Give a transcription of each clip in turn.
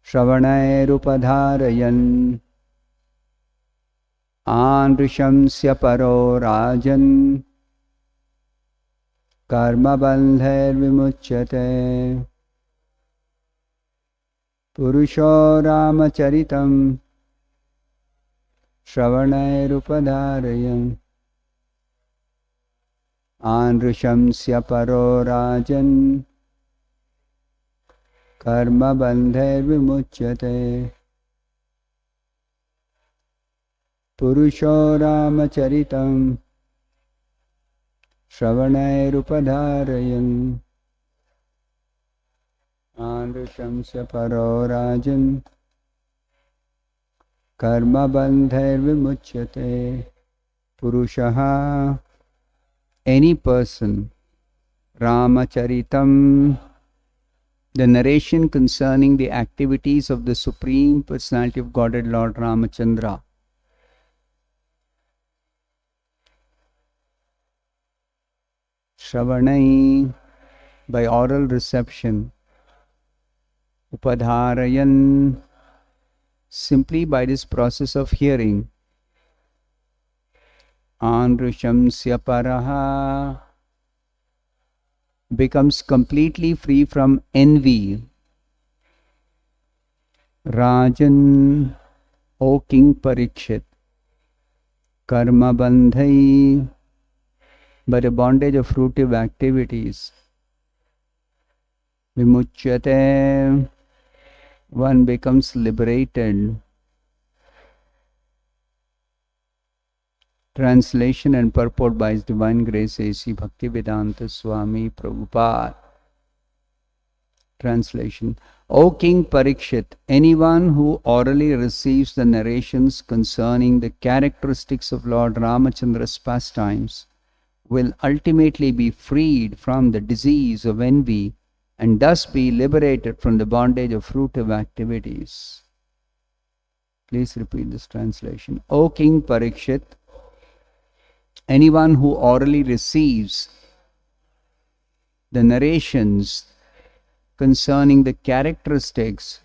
Shravanairupādhārayan Ānrishamsya paro rajan Karma bandhair vimuchyate Purusho Ramacharitam Shravanairupādhārayan Ānrishamsya paro rajan Karma bandhair vimuchyate Purusho Ramacharitam Shravanairupādhārayan Ānrishamsya paro rajan Karma bandhair vimuchyate. Purushaha, any person. Ramacharitam, the narration concerning the activities of the Supreme Personality of Godhead Lord Ramachandra. Shravanai, by oral reception. Upadharayan, simply by this process of hearing. Anrishamsya paraha, becomes completely free from envy. Rajan, O King Parikshit. Karma bandhai, by the bondage of fruitive activities. Vimuchyate, one becomes liberated. Translation and purport by His Divine Grace A.C. Bhaktivedanta Swami Prabhupada. Translation. O King Parikshit, anyone who orally receives the narrations concerning the characteristics of Lord Ramachandra's pastimes will ultimately be freed from the disease of envy and thus be liberated from the bondage of fruitive activities. Please repeat this translation. O King Parikshit, anyone who orally receives the narrations concerning the characteristics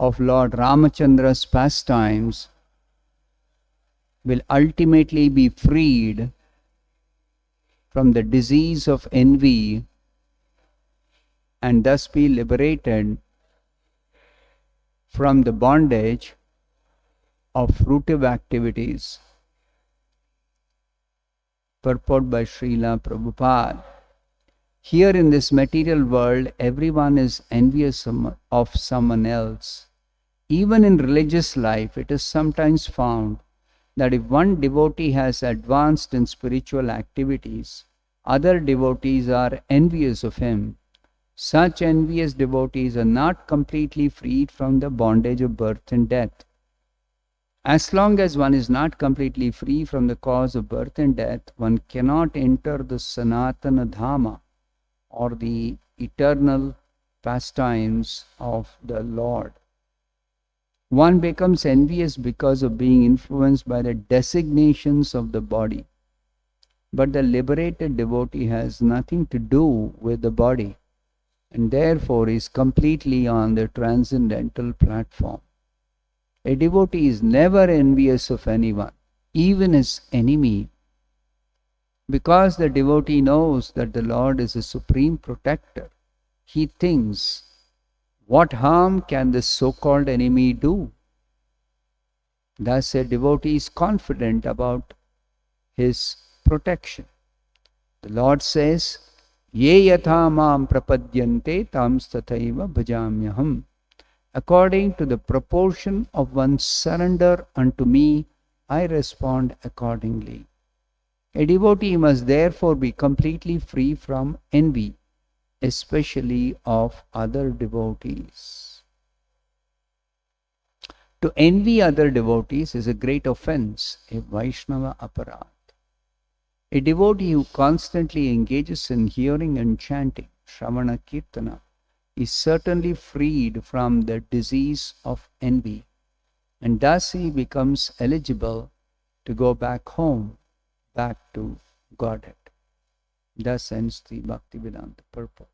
of Lord Ramachandra's pastimes will ultimately be freed from the disease of envy and thus be liberated from the bondage of fruitive activities. Purport by Srila Prabhupada. Here in this material world, everyone is envious of someone else. Even in religious life, it is sometimes found that if one devotee has advanced in spiritual activities, other devotees are envious of him. Such envious devotees are not completely freed from the bondage of birth and death. As long as one is not completely free from the cause of birth and death, one cannot enter the Sanatana Dhamma or the eternal pastimes of the Lord. One becomes envious because of being influenced by the designations of the body. But the liberated devotee has nothing to do with the body and therefore is completely on the transcendental platform. A devotee is never envious of anyone, even his enemy, because the devotee knows that the Lord is a supreme protector. He thinks, what harm can this so-called enemy do? Thus a devotee is confident about his protection. The Lord says, Ye yatha mam prapadyante tams tathaiva bhajamyaham. According to the proportion of one's surrender unto me, I respond accordingly. A devotee must therefore be completely free from envy, especially of other devotees. To envy other devotees is a great offense, a Vaishnava aparadh. A devotee who constantly engages in hearing and chanting, Shravana Kirtana, is certainly freed from the disease of envy, and thus he becomes eligible to go back home, back to Godhead. Thus ends the Bhaktivedanta purport.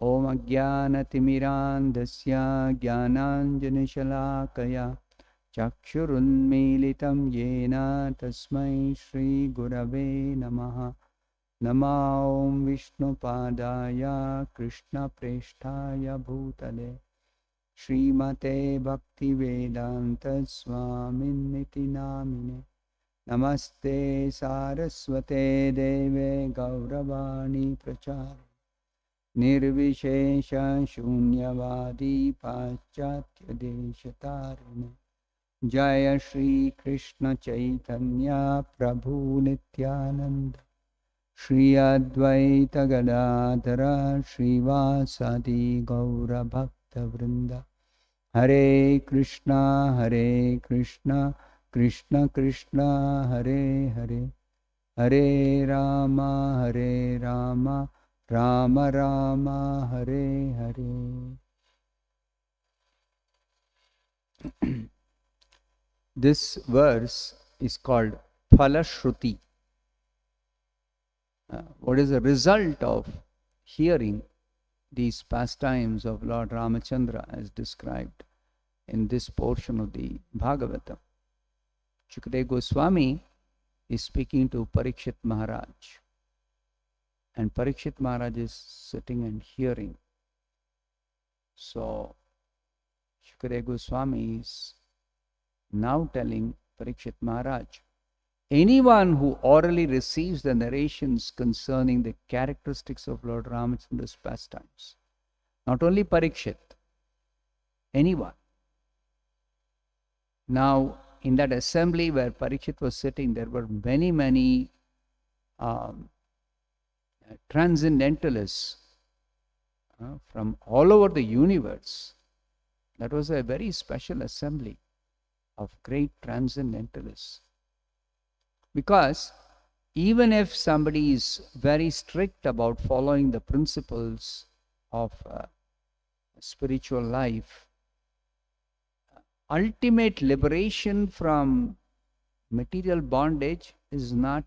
Om Ajnanatimirandhasya Jnananjanashalakaya Chakshurunmilitam Yena Tasmai Shri Gurave Namaha. Nama Om Vishnupadaya Krishna Presthaya Bhutale Srimate Bhaktivedanta Swaminiti Namine. Namaste Saraswate Deve Gauravani Prachari Nirvishesha Shunyavadi Paschatya Deshatarine. Jaya Shri Krishna Chaitanya Prabhu Nityananda Shri Advaita Gadadhara Srivasadi Gaura Bhakta Vrinda. Hare Krishna Krishna Krishna Hare Hare Hare Rama Rama Rama Hare Hare. This verse is called Phalashruti. What is the result of hearing these pastimes of Lord Ramachandra as described in this portion of the Bhagavatam? Shukadeva Goswami is speaking to Parikshit Maharaj, and Parikshit Maharaj is sitting and hearing. So Shukadeva Goswami is now telling Parikshit Maharaj, anyone who orally receives the narrations concerning the characteristics of Lord Ramachandra's pastimes, not only Parikshit, anyone. Now, in that assembly where Parikshit was sitting, there were many transcendentalists from all over the universe. That was a very special assembly of great transcendentalists. Because even if somebody is very strict about following the principles of spiritual life, ultimate liberation from material bondage is not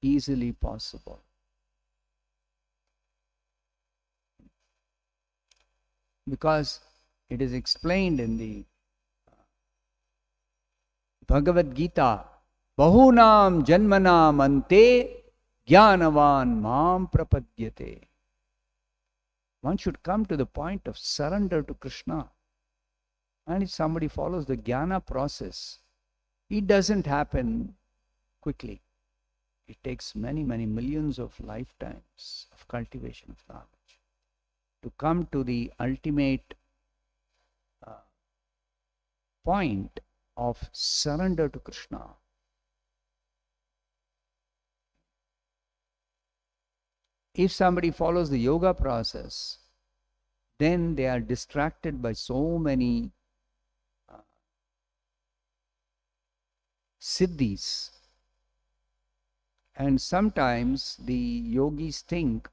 easily possible. Because it is explained in the Bhagavad Gita, Bahunam Janmanam Ante Jnanavan Mam Prapadyate. One should come to the point of surrender to Krishna. And if somebody follows the jnana process, it doesn't happen quickly. It takes many millions of lifetimes of cultivation of knowledge to come to the ultimate point of surrender to Krishna. If somebody follows the yoga process, then they are distracted by so many siddhis. And sometimes the yogis think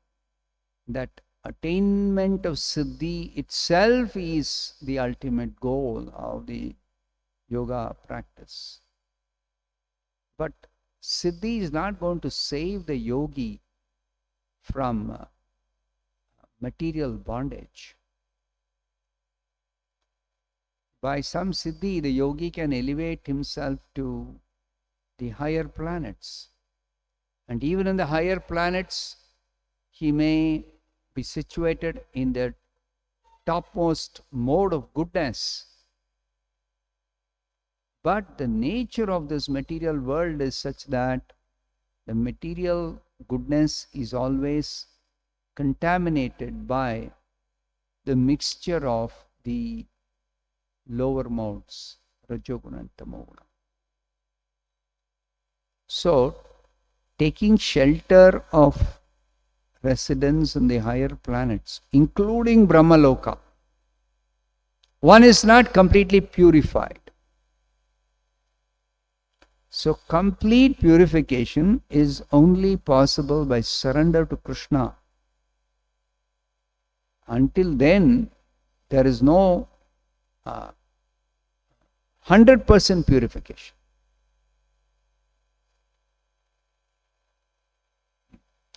that attainment of siddhi itself is the ultimate goal of the yoga practice. But siddhi is not going to save the yogi from material bondage. By some siddhi, the yogi can elevate himself to the higher planets. And even in the higher planets, he may be situated in the topmost mode of goodness. But the nature of this material world is such that the material goodness is always contaminated by the mixture of the lower modes, Rajoguna and Tamoguna. So, taking shelter of residence in the higher planets, including Brahmaloka, one is not completely purified. So, complete purification is only possible by surrender to Krishna. Until then, there is no 100% purification.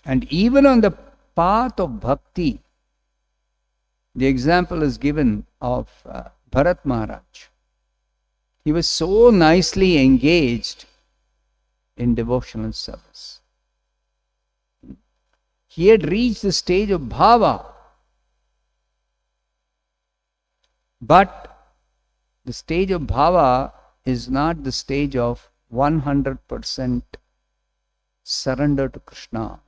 And even on the path of bhakti. The example is given of Bharat Maharaj. He was so nicely engaged in devotional service. He had reached the stage of bhava. But the stage of bhava is not the stage of 100% surrender to Krishna,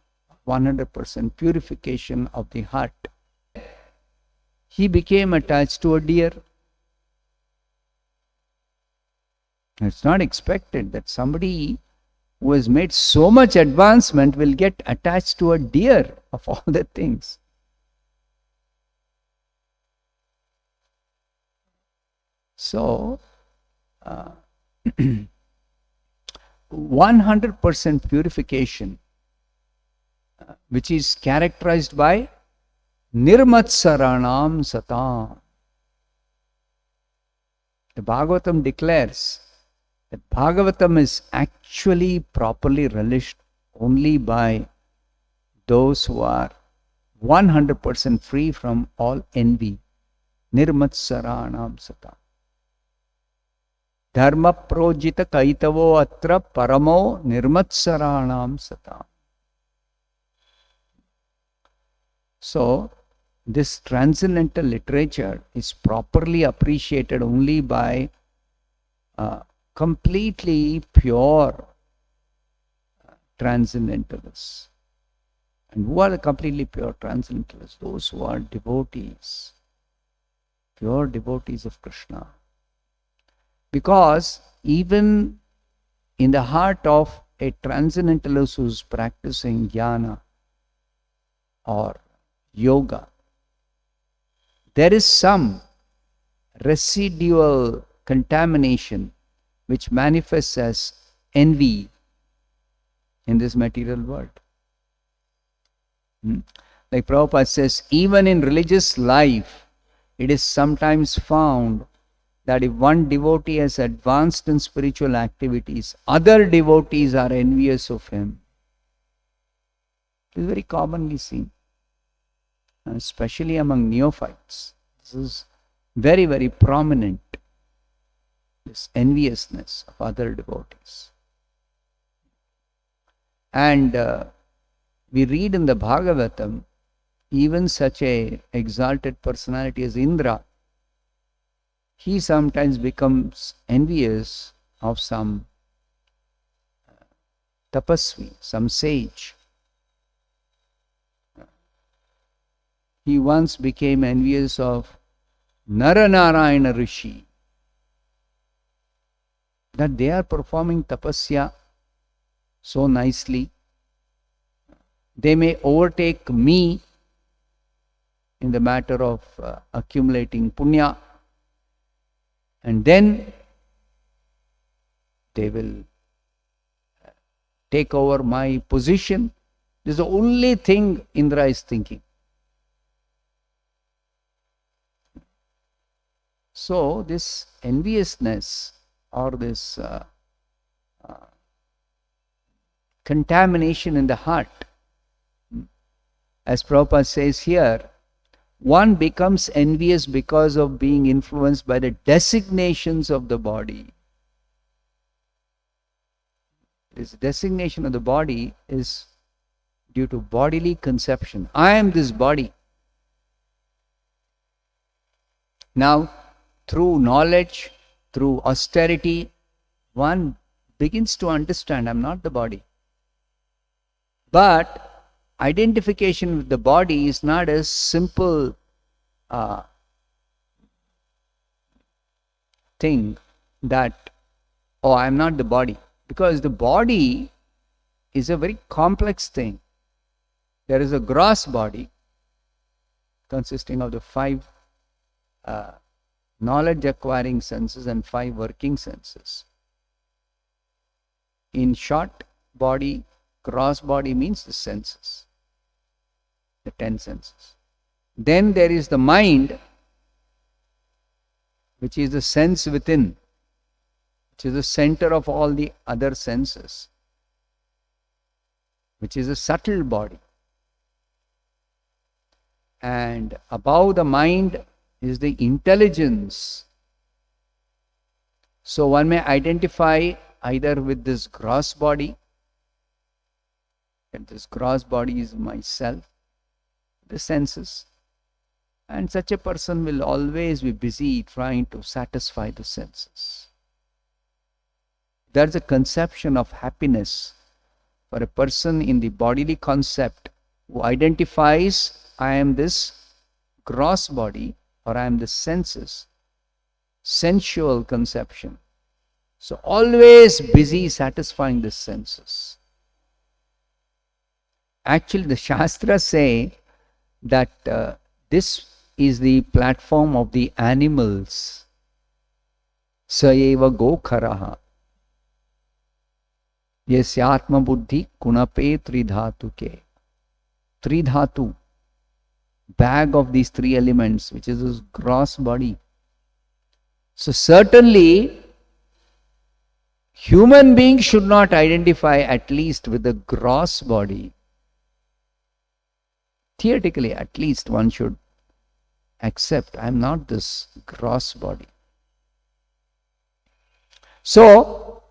100% purification of the heart. He became attached to a deer. It's not expected that somebody who has made so much advancement will get attached to a deer of all the things. So, 100% purification, which is characterized by Nirmatsaranam Satam. The Bhagavatam declares that Bhagavatam is actually properly relished only by those who are 100% free from all envy. Nirmatsaranam Satam. Dharma projita kaitavo atra paramo nirmatsaranam satam. So, this transcendental literature is properly appreciated only by completely pure transcendentalists. And who are the completely pure transcendentalists? Those who are devotees, pure devotees of Krishna. Because even in the heart of a transcendentalist who is practicing jnana or yoga, there is some residual contamination which manifests as envy in this material world. Like Prabhupada says, even in religious life, it is sometimes found that if one devotee has advanced in spiritual activities, other devotees are envious of him. It is very commonly seen, especially among neophytes. This is very, very prominent, this enviousness of other devotees. And we read in the Bhagavatam, even such a exalted personality as Indra, he sometimes becomes envious of some tapasvi, some sage. He once became envious of Naranarayana Rishi, that they are performing tapasya so nicely. They may overtake me in the matter of accumulating punya, and then they will take over my position. This is the only thing Indra is thinking. So this enviousness or this contamination in the heart, as Prabhupada says here, one becomes envious because of being influenced by the designations of the body. This designation of the body is due to bodily conception. I am this body. Now, through knowledge, through austerity, one begins to understand I am not the body. But identification with the body is not a simple thing that, oh, I am not the body. Because the body is a very complex thing. There is a gross body consisting of the 5 knowledge acquiring senses and 5 working senses. In short, body, gross body means the senses, the 10 senses. Then there is the mind, which is the sense within, which is the center of all the other senses, which is a subtle body. And above the mind is the intelligence. So one may identify either with this gross body, that this gross body is myself, the senses, and such a person will always be busy trying to satisfy the senses. There's a conception of happiness for a person in the bodily concept who identifies, I am this gross body or I am the senses, sensual conception. So always busy satisfying the senses. Actually, the Shastras say that this is the platform of the animals. Sayeva gokharaha. Yasyatma buddhi kunape tridhatuke. Tridhatu, bag of these three elements, which is this gross body. So certainly, human beings should not identify at least with the gross body. Theoretically, at least one should accept, I am not this gross body. So,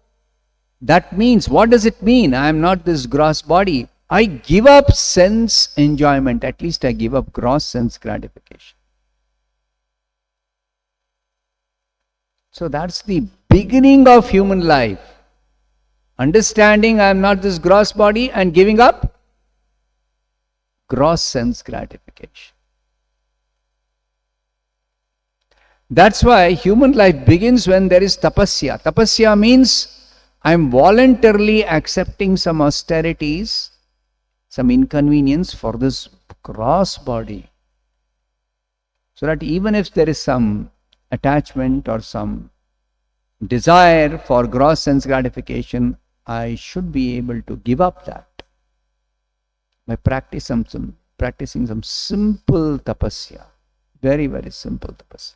that means, what does it mean? I am not this gross body. I give up sense enjoyment. At least I give up gross sense gratification. So that's the beginning of human life. Understanding I am not this gross body and giving up gross sense gratification. That's why human life begins when there is tapasya. Tapasya means I am voluntarily accepting some austerities, some inconvenience for this gross body. So that even if there is some attachment or some desire for gross sense gratification, I should be able to give up that by practicing some simple tapasya. Very, very simple tapasya.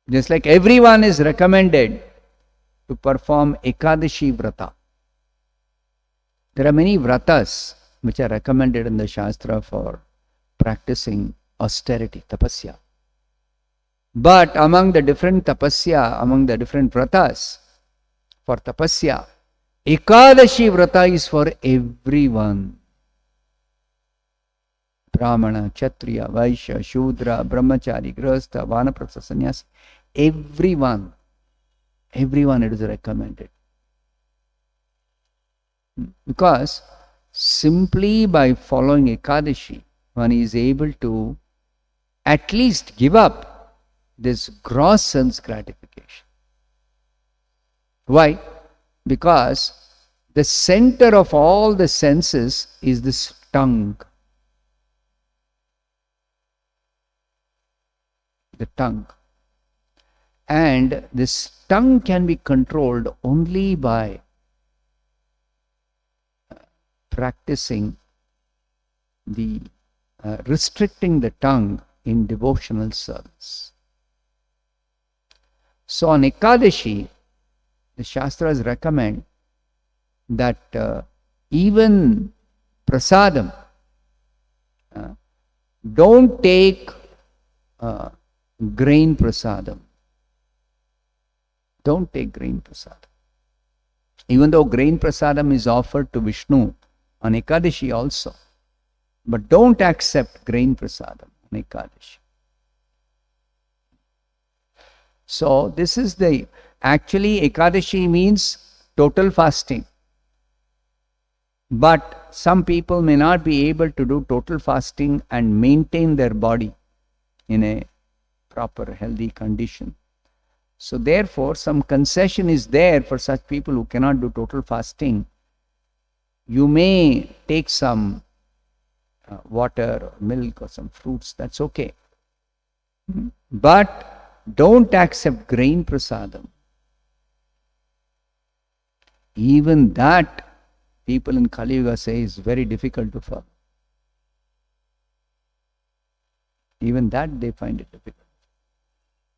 Just like everyone is recommended to perform Ekadashi Vrata. There are many vratas which are recommended in the Shastra for practicing austerity, tapasya. But among the different tapasya, among the different vratas, for tapasya, Ekadashi Vrata is for everyone. Brahmana, Kshatriya, Vaishya, Shudra, Brahmachari, Grihastha, Vanaprastha, Sannyasi. Everyone it is recommended. Because simply by following Ekadashi, one is able to at least give up this gross sense gratification. Why? Because the center of all the senses is this tongue. The tongue. And this tongue can be controlled only by practicing the restricting the tongue in devotional service. So on Ekadashi, the Shastras recommend that even prasadam, don't take grain prasadam. Don't take grain prasadam. Even though grain prasadam is offered to Vishnu on Ekadashi also, but don't accept grain prasadam on Ekadashi. So this is actually Ekadashi means total fasting. But some people may not be able to do total fasting and maintain their body in a proper healthy condition. So therefore, some concession is there for such people who cannot do total fasting. You may take some water or milk or some fruits, that's okay. But don't accept grain prasadam. Even that, people in Kali Yuga say, is very difficult to follow. Even that they find it difficult.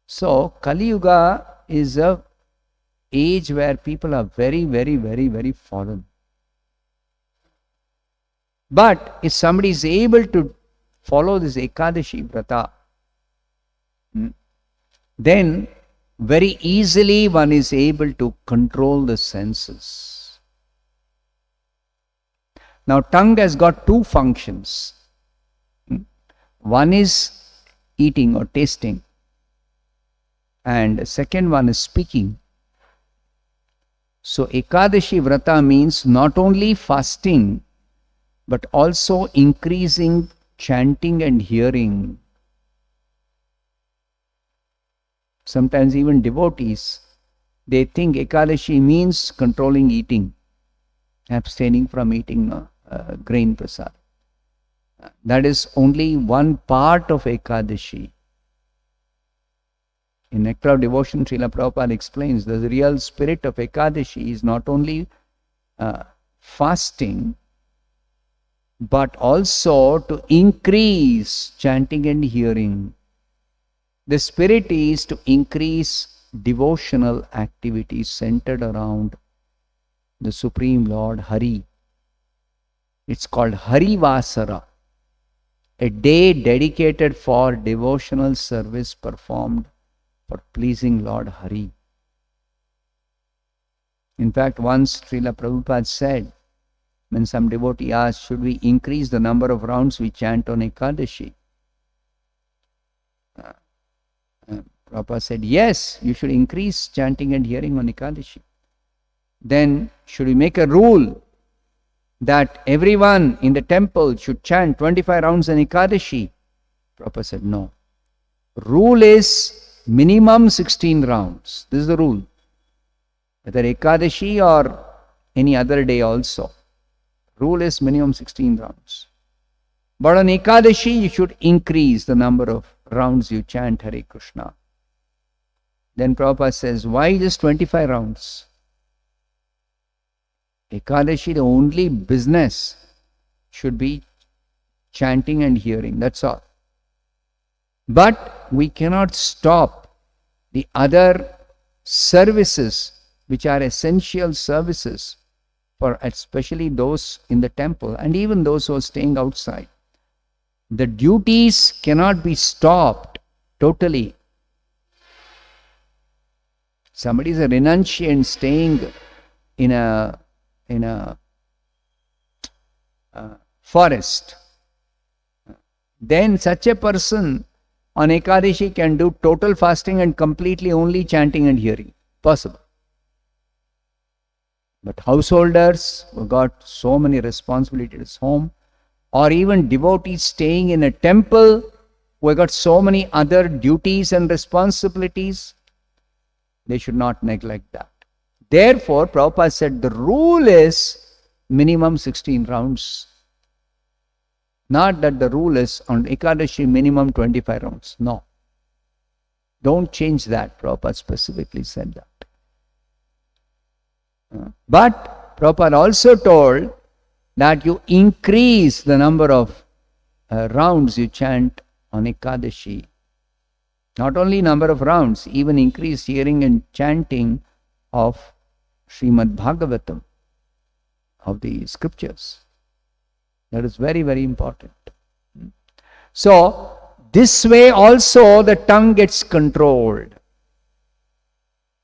So, Kali Yuga is a age where people are very, very, very, very fallen. But if somebody is able to follow this Ekadashi Vrata, then very easily one is able to control the senses. Now, tongue has got two functions. One is eating or tasting, and the second one is speaking. So, Ekadashi Vrata means not only fasting, but also increasing chanting and hearing. Sometimes even devotees, they think Ekadashi means controlling eating, abstaining from eating grain prasad. That is only one part of Ekadashi. In Nectar of Devotion, Srila Prabhupada explains the real spirit of Ekadashi is not only fasting, but also to increase chanting and hearing. The spirit is to increase devotional activities centered around the Supreme Lord Hari. It's called Hari Vasara, a day dedicated for devotional service performed for pleasing Lord Hari. In fact, once Srila Prabhupada said, when some devotee asked, should we increase the number of rounds we chant on Ekadashi? Prabhupada said, yes, you should increase chanting and hearing on Ekadashi. Then, should we make a rule that everyone in the temple should chant 25 rounds on Ekadashi? Prabhupada said, no. Rule is minimum 16 rounds. This is the rule. Whether Ekadashi or any other day also. Rule is minimum 16 rounds. But on Ekadashi, you should increase the number of rounds you chant Hare Krishna. Then Prabhupada says, why just 25 rounds? Ekadashi, the only business should be chanting and hearing. That's all. But we cannot stop the other services which are essential services for especially those in the temple and even those who are staying outside. The duties cannot be stopped totally. Somebody is a renunciant staying in a forest. Then such a person on Ekadashi can do total fasting and completely only chanting and hearing. Possible. But householders who got so many responsibilities at home, or even devotees staying in a temple who have got so many other duties and responsibilities, they should not neglect that. Therefore, Prabhupada said the rule is minimum 16 rounds. Not that the rule is on Ekadashi minimum 25 rounds. No. Don't change that. Prabhupada specifically said that. But Prabhupada also told that you increase the number of rounds you chant on Ekadashi. Not only number of rounds, even increase hearing and chanting of Srimad Bhagavatam, of the scriptures. That is very, very important. So, this way also the tongue gets controlled.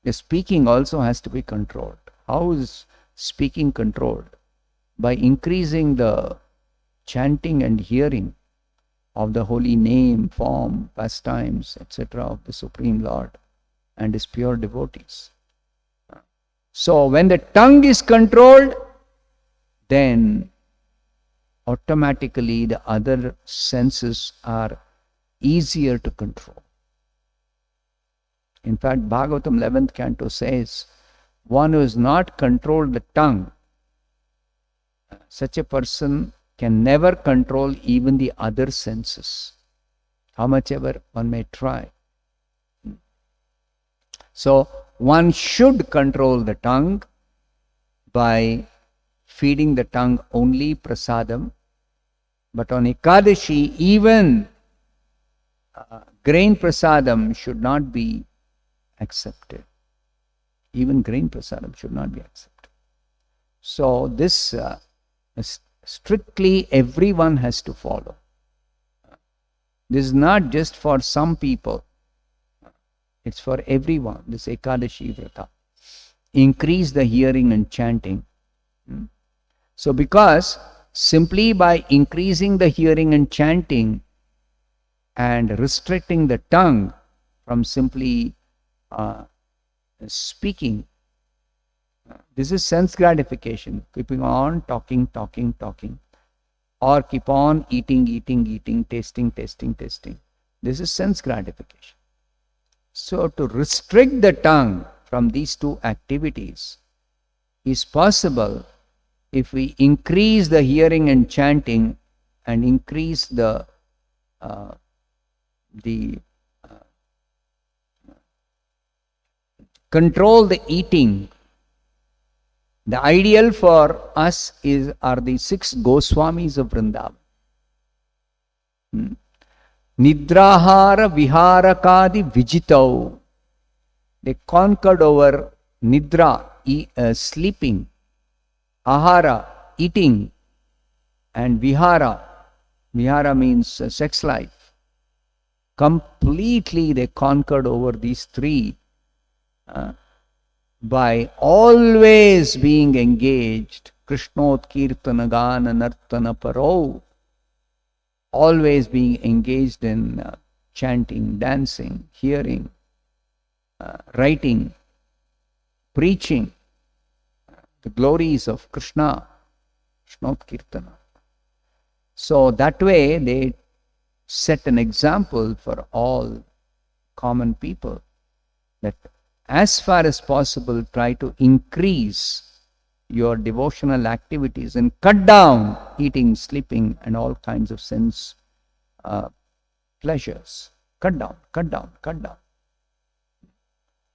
The speaking also has to be controlled. How is speaking controlled? By increasing the chanting and hearing of the holy name, form, pastimes, etc. of the Supreme Lord and His pure devotees. So, when the tongue is controlled, then automatically the other senses are easier to control. In fact, Bhagavatam 11th canto says, one who has not controlled the tongue, such a person can never control even the other senses, how much ever one may try. So, one should control the tongue by feeding the tongue only prasadam. But on Ekadashi, even grain prasadam should not be accepted. Even grain prasadam should not be accepted. So this strictly everyone has to follow. This is not just for some people. It's for everyone. This Ekadashi Vrata. Increase the hearing and chanting. So because simply by increasing the hearing and chanting and restricting the tongue from simply speaking, this is sense gratification, keeping on talking, or keep on eating, tasting. This is sense gratification. So to restrict the tongue from these two activities is possible if we increase the hearing and chanting and increase the control the eating. The ideal for us are the 6 Goswamis of Vrindavan. Nidrahara Viharakadi Vijitau. They conquered over Nidra, sleeping, Ahara, eating, and Vihara. Vihara means sex life. Completely they conquered over these 3 by always being engaged. Krishnot Kirtana Gana Nartana Paro. Always being engaged in chanting, dancing, hearing, writing, preaching the glories of Krishna, Krishnot Kirtana. So that way they set an example for all common people, that as far as possible try to increase your devotional activities and cut down eating, sleeping and all kinds of sense pleasures. Cut down.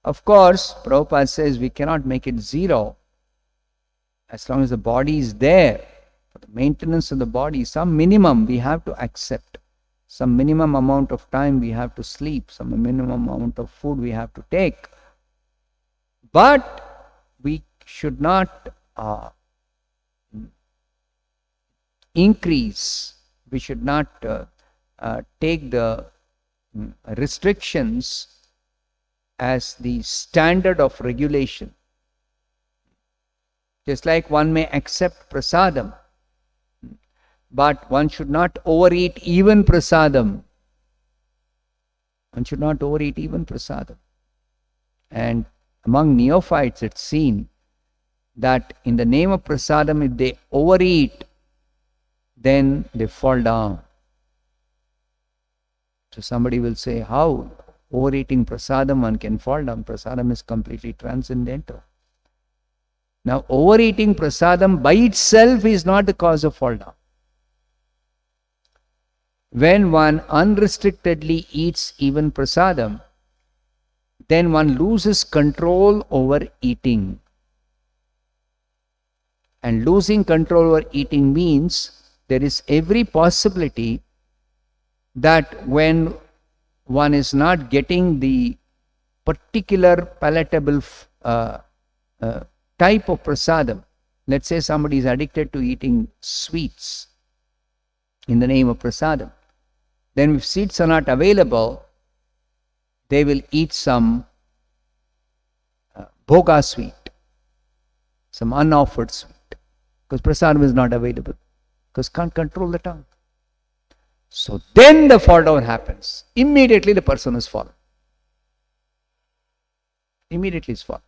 Of course, Prabhupada says we cannot make it 0. As long as the body is there, for the maintenance of the body, some minimum we have to accept. Some minimum amount of time we have to sleep. Some minimum amount of food we have to take. But we should not increase. We should not take the restrictions as the standard of regulation. Just like one may accept prasadam, but one should not overeat even prasadam. And among neophytes it's seen that in the name of prasadam, if they overeat, then they fall down. So somebody will say, how overeating prasadam one can fall down? Prasadam is completely transcendental. Now overeating prasadam by itself is not the cause of fall down. When one unrestrictedly eats even prasadam, then one loses control over eating. And losing control over eating means there is every possibility that when one is not getting the particular palatable type of prasadam, let's say somebody is addicted to eating sweets in the name of prasadam, then if sweets are not available, they will eat some bhoga sweet, some unoffered sweet, because prasadam is not available, because can't control the tongue. So then the fall down happens. Immediately the person is fallen. Immediately is fallen.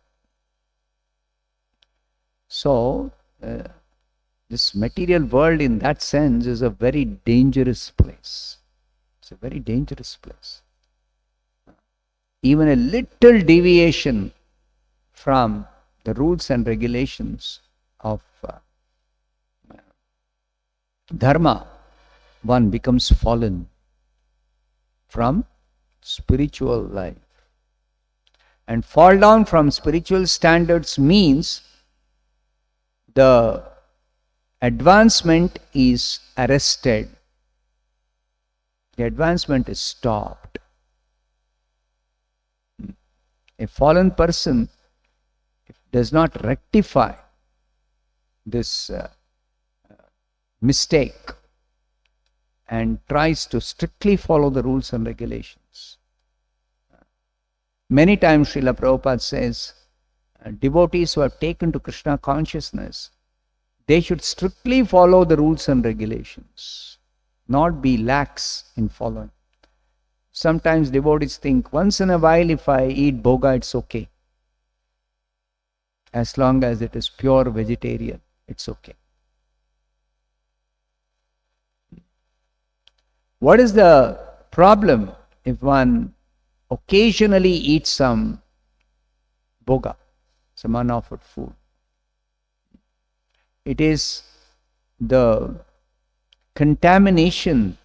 So this material world in that sense is a very dangerous place. It's a very dangerous place. Even a little deviation from the rules and regulations of dharma, one becomes fallen from spiritual life. And fall down from spiritual standards means the advancement is arrested. The advancement is stopped. A fallen person does not rectify this mistake and tries to strictly follow the rules and regulations. Many times Srila Prabhupada says, devotees who have taken to Krishna consciousness, they should strictly follow the rules and regulations, not be lax in following. Sometimes devotees think, once in a while if I eat bhoga, it's okay. As long as it is pure vegetarian, it's okay. What is the problem if one occasionally eats some bhoga, some unoffered food? It is the contamination,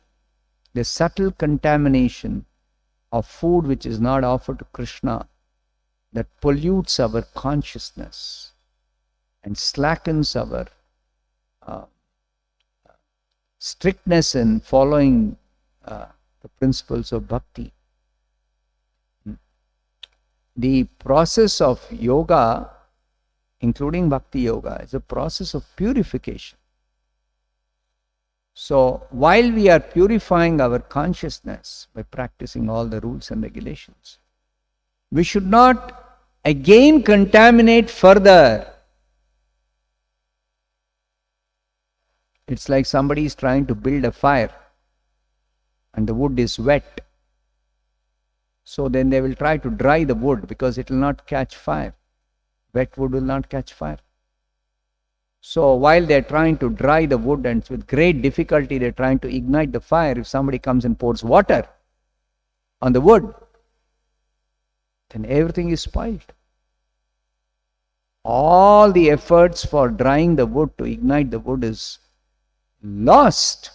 the subtle contamination of food which is not offered to Krishna that pollutes our consciousness and slackens our strictness in following the principles of bhakti. The process of yoga, including bhakti yoga, is a process of purification. So, while we are purifying our consciousness by practicing all the rules and regulations, we should not again contaminate further. It's like somebody is trying to build a fire and the wood is wet. So then they will try to dry the wood because it will not catch fire. Wet wood will not catch fire. So while they are trying to dry the wood and with great difficulty they are trying to ignite the fire, if somebody comes and pours water on the wood, then everything is spoiled. All the efforts for drying the wood to ignite the wood is lost.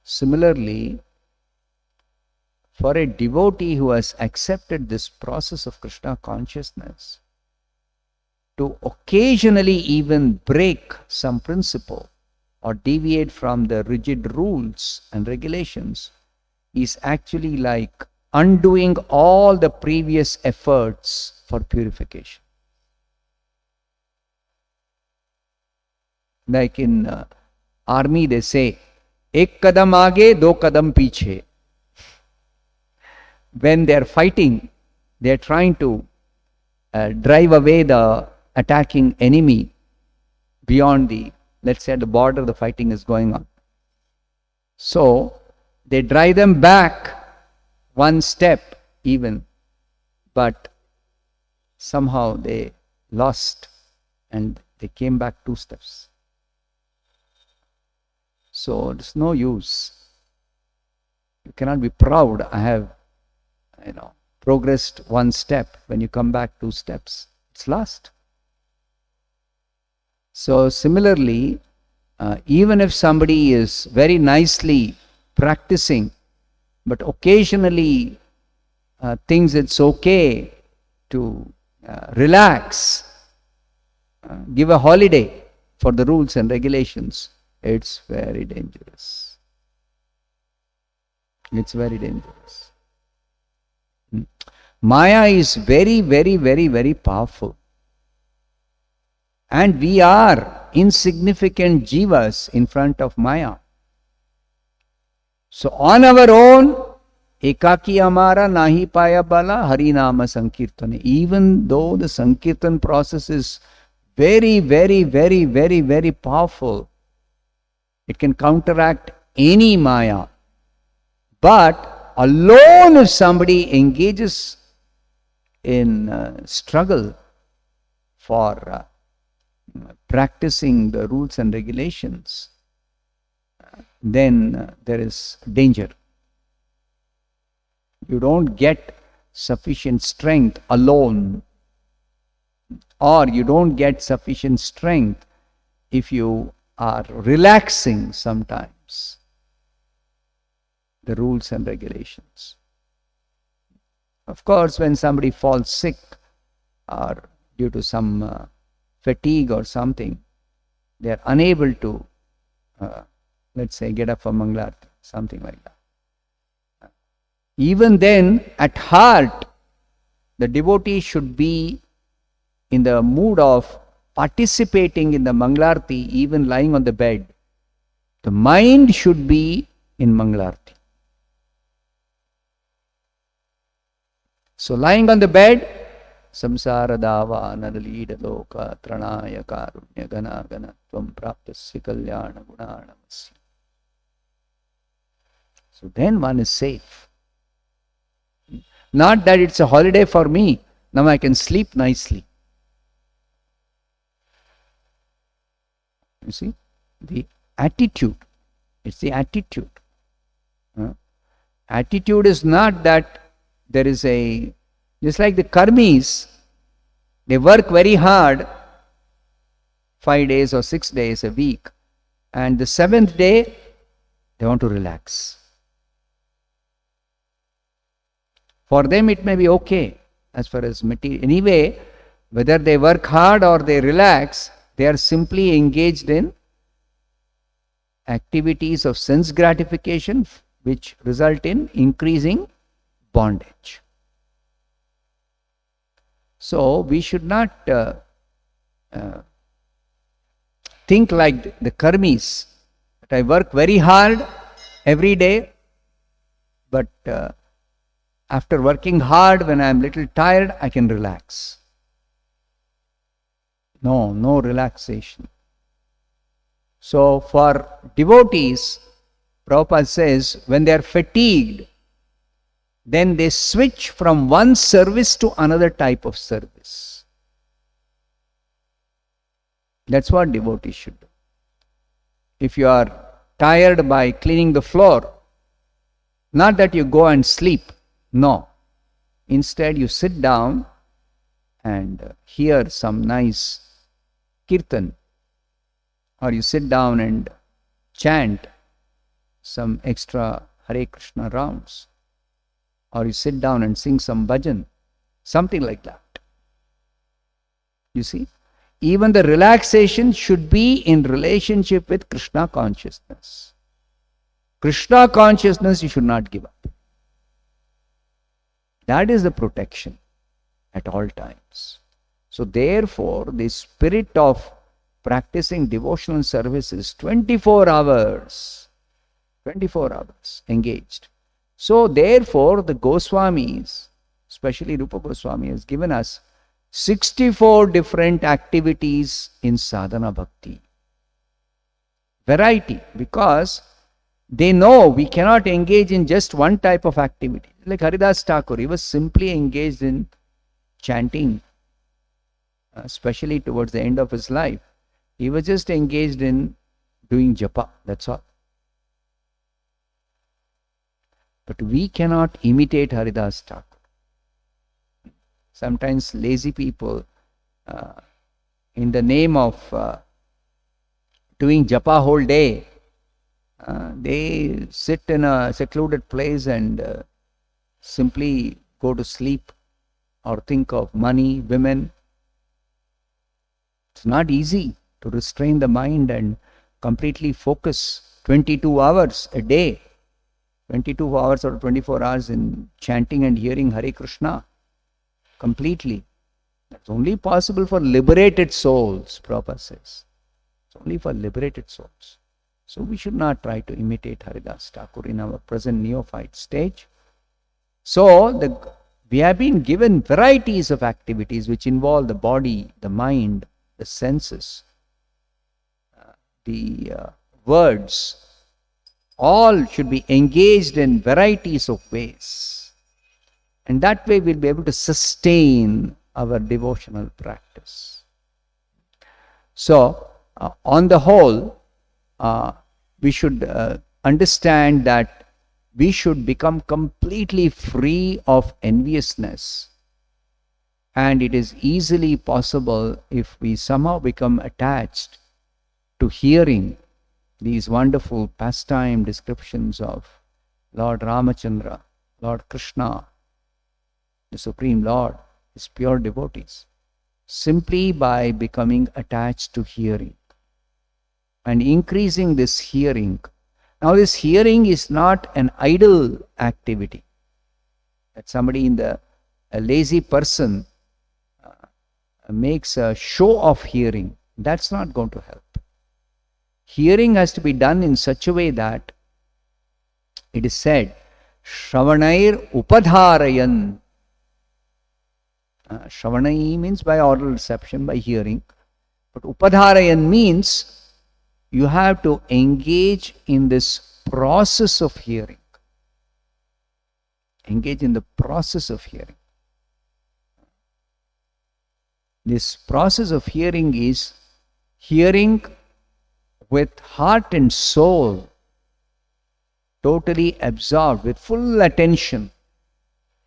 Similarly, for a devotee who has accepted this process of Krishna consciousness, to occasionally even break some principle or deviate from the rigid rules and regulations is actually like undoing all the previous efforts for purification. Like in army they say, ek kadam aage, do kadam piche. When they are fighting, they are trying to drive away the attacking enemy beyond the, let's say at the border the fighting is going on. So they drive them back one step even, but somehow they lost and they came back 2 steps. So it's no use. You cannot be proud, I have progressed 1 step. When you come back 2 steps, it's lost. So similarly, even if somebody is very nicely practicing, but occasionally thinks it's okay to relax, give a holiday for the rules and regulations, it's very dangerous. It's very dangerous. Maya is very, very, very, very powerful. And we are insignificant jivas in front of Maya. So on our own, ekaki amara nahi paya bala harinama sankirtane. Even though the sankirtan process is very, very, very, very, very powerful, it can counteract any Maya. But alone, if somebody engages in struggle for practicing the rules and regulations, then there is danger. You don't get sufficient strength alone, or you don't get sufficient strength if you are relaxing sometimes the rules and regulations. Of course, when somebody falls sick or due to some fatigue or something, they are unable to, let's say, get up for Mangalarti, something like that. Even then, at heart, the devotee should be in the mood of participating in the Mangalarti, even lying on the bed, the mind should be in Mangalarti. So lying on the bed, samsara dava nadalida loka tranaya karunya gana gana tvam praptasya kalyana gunanamasya. So then one is safe. Not that it's a holiday for me, now I can sleep nicely. You see, the attitude, it's the attitude. Attitude is not that there is a, just like the karmis, they work very hard 5 days or 6 days a week, and the 7th day they want to relax. For them it may be okay as far as material. Anyway, whether they work hard or they relax, they are simply engaged in activities of sense gratification which result in increasing bondage. So we should not think like the karmis, that I work very hard every day, but after working hard, when I am little tired, I can relax. No relaxation. So for devotees, Prabhupada says, when they are fatigued, then they switch from one service to another type of service. That's what devotees should do. If you are tired by cleaning the floor, not that you go and sleep, no. Instead you sit down and hear some nice kirtan, or you sit down and chant some extra Hare Krishna rounds, or you sit down and sing some bhajan, something like that. You see, even the relaxation should be in relationship with Krishna consciousness. Krishna consciousness you should not give up. That is the protection at all times. So therefore, the spirit of practicing devotional service is 24 hours engaged. So therefore, the Goswamis, especially Rupa Goswami, has given us 64 different activities in sadhana bhakti. Variety, because they know we cannot engage in just one type of activity. Like Haridas Thakur, he was simply engaged in chanting, especially towards the end of his life. He was just engaged in doing japa, that's all. But we cannot imitate Haridas Thakur. Sometimes lazy people, in the name of doing japa whole day, they sit in a secluded place and simply go to sleep or think of money, women. It's not easy to restrain the mind and completely focus 22 hours a day, 22 hours or 24 hours in chanting and hearing Hare Krishna completely. That's only possible for liberated souls, Prabhupada says. It's only for liberated souls. So we should not try to imitate Haridas Thakur in our present neophyte stage. So we have been given varieties of activities which involve the body, the mind, the senses, the words. All should be engaged in varieties of ways. And that way we'll be able to sustain our devotional practice. So, on the whole, we should understand that we should become completely free of enviousness. And it is easily possible if we somehow become attached to hearing these wonderful pastime descriptions of Lord Ramachandra, Lord Krishna, the Supreme Lord, His pure devotees, simply by becoming attached to hearing and increasing this hearing. Now this hearing is not an idle activity. That somebody a lazy person makes a show of hearing, that's not going to help. Hearing has to be done in such a way that it is said, Shravanair upadharayan. Shravanai means by oral reception, by hearing. But upadharayan means you have to engage in this process of hearing. Engage in the process of hearing. This process of hearing is hearing with heart and soul, totally absorbed, with full attention,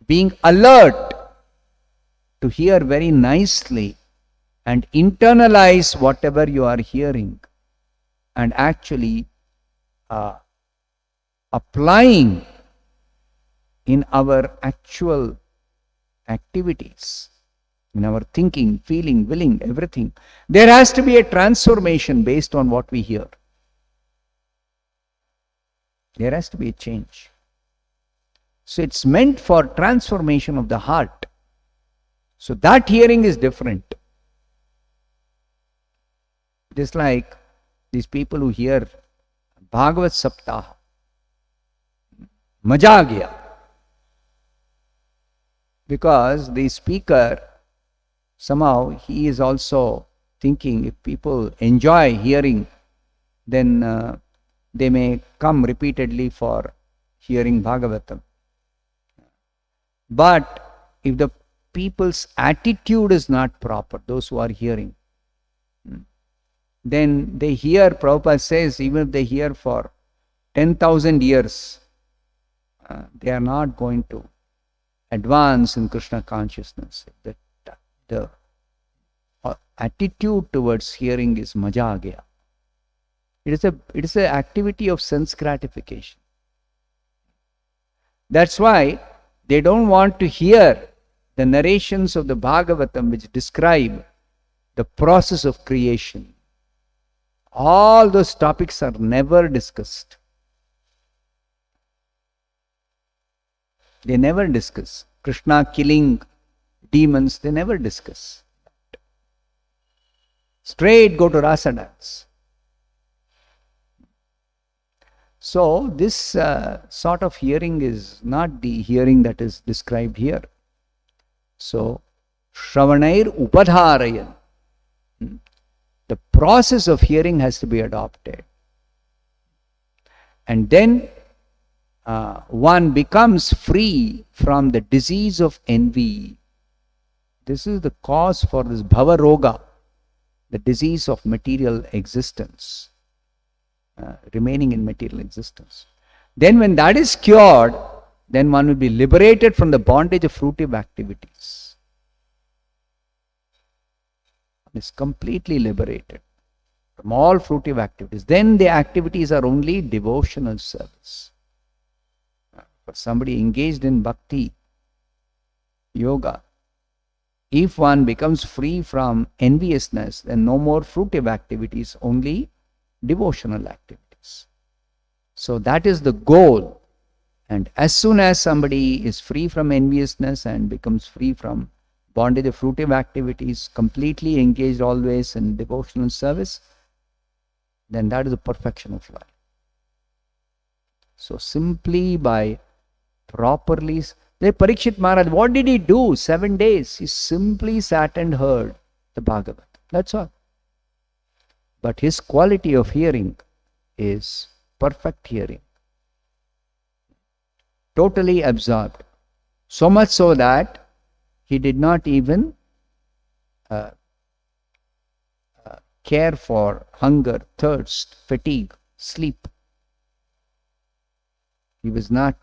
being alert to hear very nicely and internalize whatever you are hearing, and actually applying in our actual activities, in our thinking, feeling, willing, everything. There has to be a transformation based on what we hear. There has to be a change. So it's meant for transformation of the heart. So that hearing is different. Just like these people who hear Bhagavat Saptaha. Maja aa gaya. Because the speaker, somehow he is also thinking if people enjoy hearing, then they may come repeatedly for hearing Bhagavatam. But if the people's attitude is not proper, those who are hearing, then they hear, Prabhupada says, even if they hear for 10,000 years, they are not going to advance in Krishna consciousness. The attitude towards hearing is maja aa gaya. It is an activity of sense gratification. That's why they don't want to hear the narrations of the Bhagavatam which describe the process of creation. All those topics are never discussed. They never discuss. Krishna killing demons, they never discuss. Straight go to rasa dance. So this sort of hearing is not the hearing that is described here. So Shravanair upadharayan. The process of hearing has to be adopted. And then one becomes free from the disease of envy. This is the cause for this bhava roga, the disease of material existence, remaining in material existence. Then when that is cured, then one will be liberated from the bondage of fruitive activities. One is completely liberated from all fruitive activities. Then the activities are only devotional service. For somebody engaged in bhakti, yoga, if one becomes free from enviousness, then no more fruitive activities, only devotional activities. So that is the goal. And as soon as somebody is free from enviousness and becomes free from bondage of fruitive activities, completely engaged always in devotional service, then that is the perfection of life. So simply by properly, the Parikshit Maharaj, what did he do? 7 days. He simply sat and heard the Bhagavatam. That's all. But his quality of hearing is perfect hearing. Totally absorbed. So much so that he did not even care for hunger, thirst, fatigue, sleep. He was not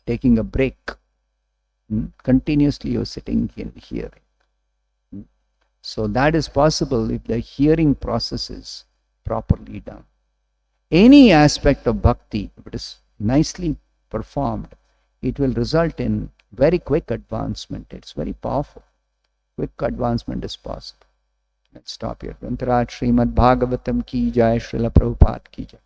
taking a break. Continuously you're sitting and hearing. So that is possible if the hearing process is properly done. Any aspect of bhakti, if it is nicely performed, it will result in very quick advancement. It's very powerful. Quick advancement is possible. Let's stop here. Srimad Bhagavatam ki jai, Srila Prabhupada ki jai.